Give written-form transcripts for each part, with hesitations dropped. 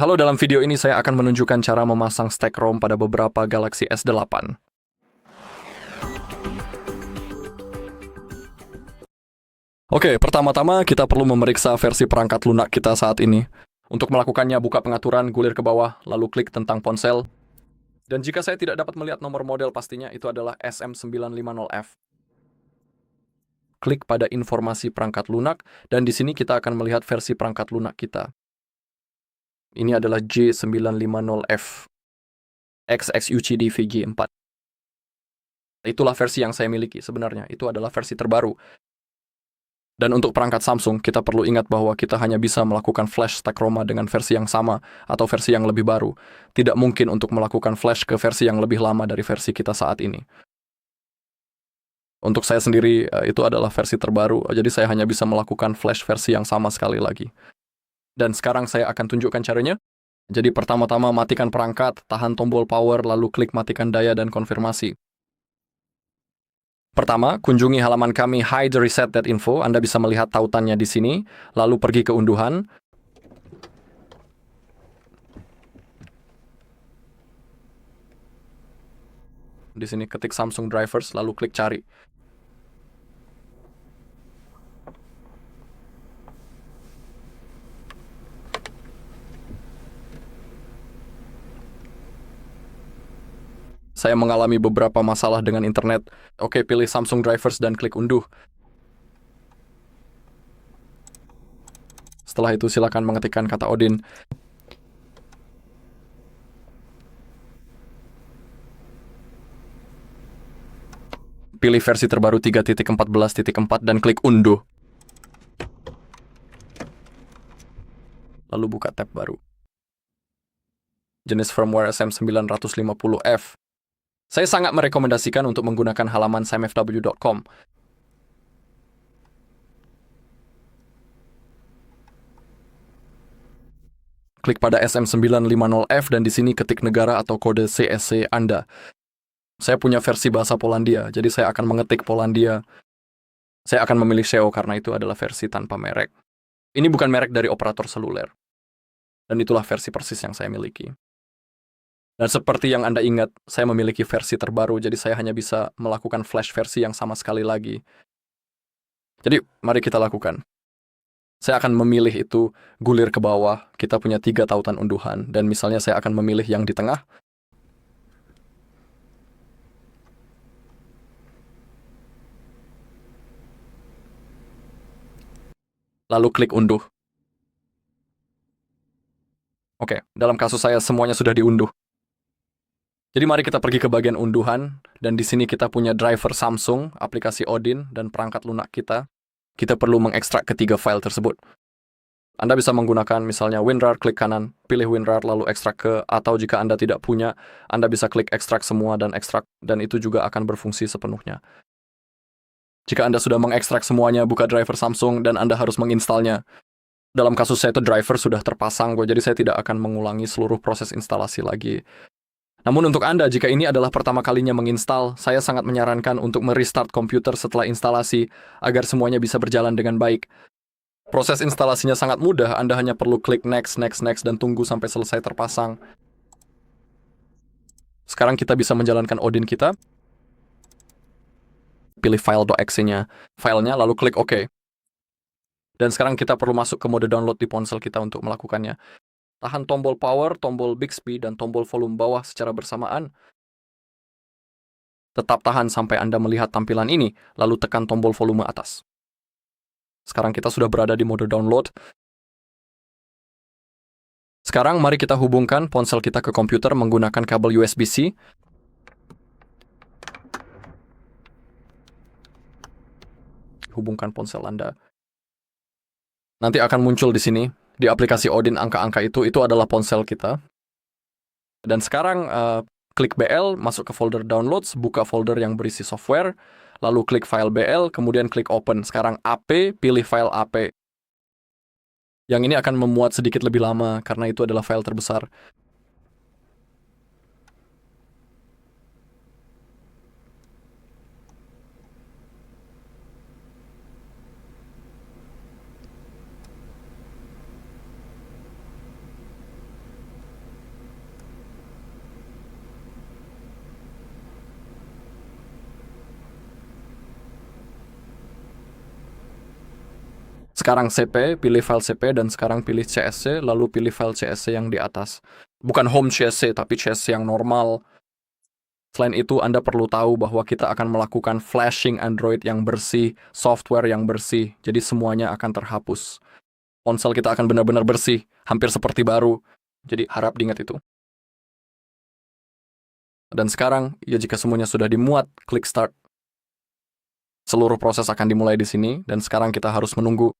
Halo, dalam video ini saya akan menunjukkan cara memasang stack ROM pada beberapa Galaxy S8. Oke, pertama-tama kita perlu memeriksa versi perangkat lunak kita saat ini. Untuk melakukannya, buka pengaturan, gulir ke bawah, lalu klik tentang ponsel. Dan jika saya tidak dapat melihat nomor model pastinya, itu adalah SM950F. Klik pada informasi perangkat lunak, dan di sini kita akan melihat versi perangkat lunak kita. Ini adalah J950F XXUCD VG4. Itulah versi yang saya miliki sebenarnya, itu adalah versi terbaru. Dan untuk perangkat Samsung, kita perlu ingat bahwa kita hanya bisa melakukan flash stack ROM dengan versi yang sama atau versi yang lebih baru. Tidak mungkin untuk melakukan flash ke versi yang lebih lama dari versi kita saat ini. Untuk saya sendiri, itu adalah versi terbaru, jadi saya hanya bisa melakukan flash versi yang sama sekali lagi. Dan sekarang saya akan tunjukkan caranya. Jadi pertama-tama matikan perangkat, tahan tombol power, lalu klik matikan daya dan konfirmasi. Pertama, kunjungi halaman kami hidereset.info. Anda bisa melihat tautannya di sini, lalu pergi ke unduhan. Di sini ketik Samsung Drivers, lalu klik cari. Saya mengalami beberapa masalah dengan internet. Oke, pilih Samsung Drivers dan klik unduh. Setelah itu silakan mengetikkan kata Odin. Pilih versi terbaru 3.14.4 dan klik unduh. Lalu buka tab baru. Jenis firmware SM950F. Saya sangat merekomendasikan untuk menggunakan halaman samfw.com. Klik pada SM950F dan di sini ketik negara atau kode CSC Anda. Saya punya versi bahasa Polandia, jadi saya akan mengetik Polandia. Saya akan memilih SEO karena itu adalah versi tanpa merek. Ini bukan merek dari operator seluler. Dan itulah versi persis yang saya miliki. Dan seperti yang Anda ingat, saya memiliki versi terbaru, jadi saya hanya bisa melakukan flash versi yang sama sekali lagi. Jadi, mari kita lakukan. Saya akan memilih itu gulir ke bawah, kita punya 3 tautan unduhan, dan misalnya saya akan memilih yang di tengah. Lalu klik unduh. Oke, dalam kasus saya semuanya sudah diunduh. Jadi mari kita pergi ke bagian unduhan, dan di sini kita punya driver Samsung, aplikasi Odin, dan perangkat lunak kita. Kita perlu mengekstrak ketiga file tersebut. Anda bisa menggunakan misalnya WinRAR, klik kanan, pilih WinRAR lalu ekstrak ke, atau jika Anda tidak punya, Anda bisa klik ekstrak semua dan ekstrak, dan itu juga akan berfungsi sepenuhnya. Jika Anda sudah mengekstrak semuanya, buka driver Samsung dan Anda harus menginstalnya. Dalam kasus saya itu driver sudah terpasang, jadi saya tidak akan mengulangi seluruh proses instalasi lagi. Namun untuk Anda, jika ini adalah pertama kalinya menginstal, saya sangat menyarankan untuk merestart komputer setelah instalasi, agar semuanya bisa berjalan dengan baik. Proses instalasinya sangat mudah, Anda hanya perlu klik next, next, next, dan tunggu sampai selesai terpasang. Sekarang kita bisa menjalankan Odin kita. Pilih file.exe-nya, filenya, lalu klik OK. Dan sekarang kita perlu masuk ke mode download di ponsel kita untuk melakukannya. Tahan tombol power, tombol Bixby, dan tombol volume bawah secara bersamaan. Tetap tahan sampai Anda melihat tampilan ini, lalu tekan tombol volume atas. Sekarang kita sudah berada di mode download. Sekarang mari kita hubungkan ponsel kita ke komputer menggunakan kabel USB-C. Hubungkan ponsel Anda. Nanti akan muncul di sini, di aplikasi Odin angka-angka itu adalah ponsel kita. Dan sekarang klik BL, masuk ke folder downloads, buka folder yang berisi software, lalu klik file BL, kemudian klik open. Sekarang AP, pilih file AP. Yang ini akan memuat sedikit lebih lama, karena itu adalah file terbesar. Sekarang CP, pilih file CP, dan sekarang pilih CSC, lalu pilih file CSC yang di atas. Bukan home CSC, tapi CSC yang normal. Selain itu, Anda perlu tahu bahwa kita akan melakukan flashing Android yang bersih, software yang bersih, jadi semuanya akan terhapus. Ponsel kita akan benar-benar bersih, hampir seperti baru. Jadi harap diingat itu. Dan sekarang, ya jika semuanya sudah dimuat, klik start. Seluruh proses akan dimulai di sini, dan sekarang kita harus menunggu.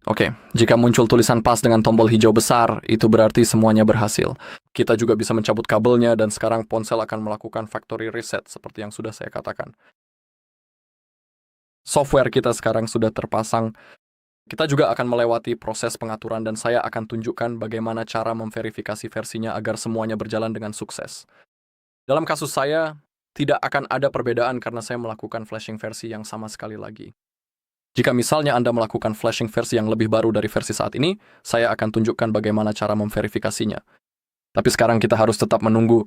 Oke, jika muncul tulisan pas dengan tombol hijau besar, itu berarti semuanya berhasil. Kita juga bisa mencabut kabelnya, dan sekarang ponsel akan melakukan factory reset, seperti yang sudah saya katakan. Software kita sekarang sudah terpasang. Kita juga akan melewati proses pengaturan, dan saya akan tunjukkan bagaimana cara memverifikasi versinya agar semuanya berjalan dengan sukses. Dalam kasus saya, tidak akan ada perbedaan karena saya melakukan flashing versi yang sama sekali lagi. Jika misalnya Anda melakukan flashing versi yang lebih baru dari versi saat ini, saya akan tunjukkan bagaimana cara memverifikasinya. Tapi sekarang kita harus tetap menunggu.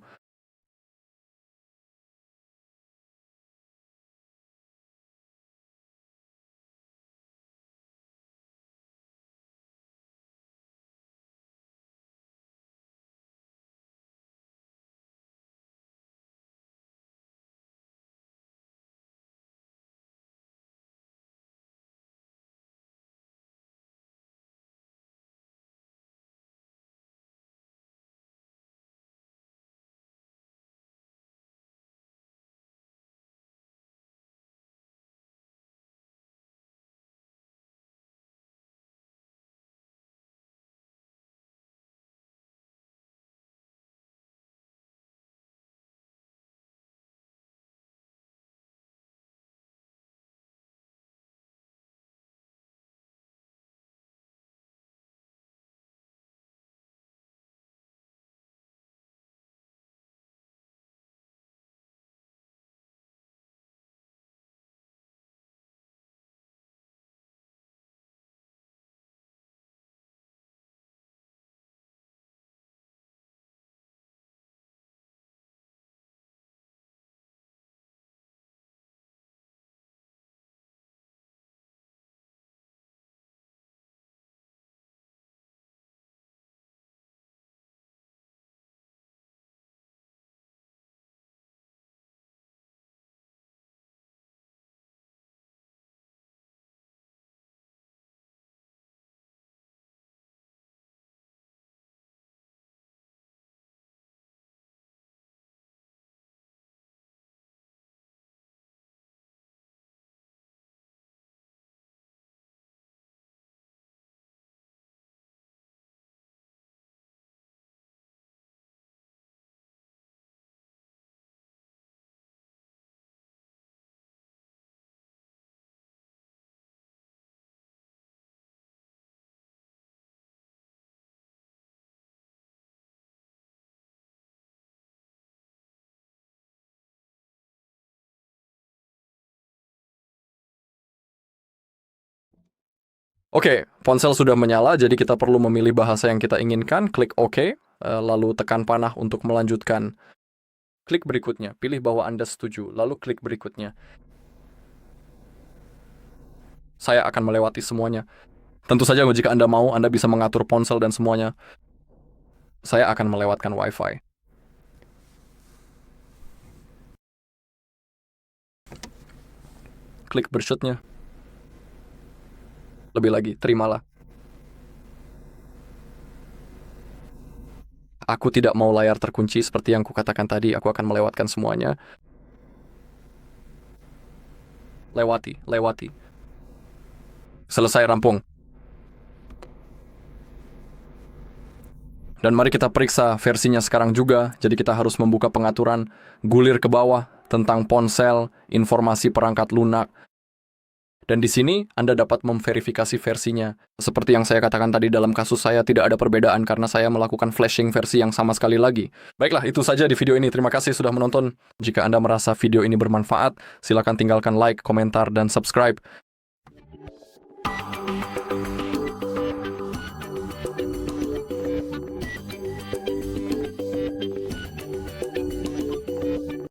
Oke, ponsel sudah menyala, jadi kita perlu memilih bahasa yang kita inginkan, klik OK, lalu tekan panah untuk melanjutkan. Klik berikutnya, pilih bahwa Anda setuju, lalu klik berikutnya. Saya akan melewati semuanya. Tentu saja jika Anda mau, Anda bisa mengatur ponsel dan semuanya. Saya akan melewatkan Wi-Fi. Klik berikutnya. Lebih lagi, terimalah. Aku tidak mau layar terkunci seperti yang kukatakan tadi, aku akan melewatkan semuanya. Lewati. Selesai, rampung. Dan mari kita periksa versinya sekarang juga, jadi kita harus membuka pengaturan, gulir ke bawah, tentang ponsel, informasi perangkat lunak. Dan di sini Anda dapat memverifikasi versinya. Seperti yang saya katakan tadi dalam kasus saya tidak ada perbedaan karena saya melakukan flashing versi yang sama sekali lagi. Baiklah, itu saja di video ini. Terima kasih sudah menonton. Jika Anda merasa video ini bermanfaat, silakan tinggalkan like, komentar, dan subscribe.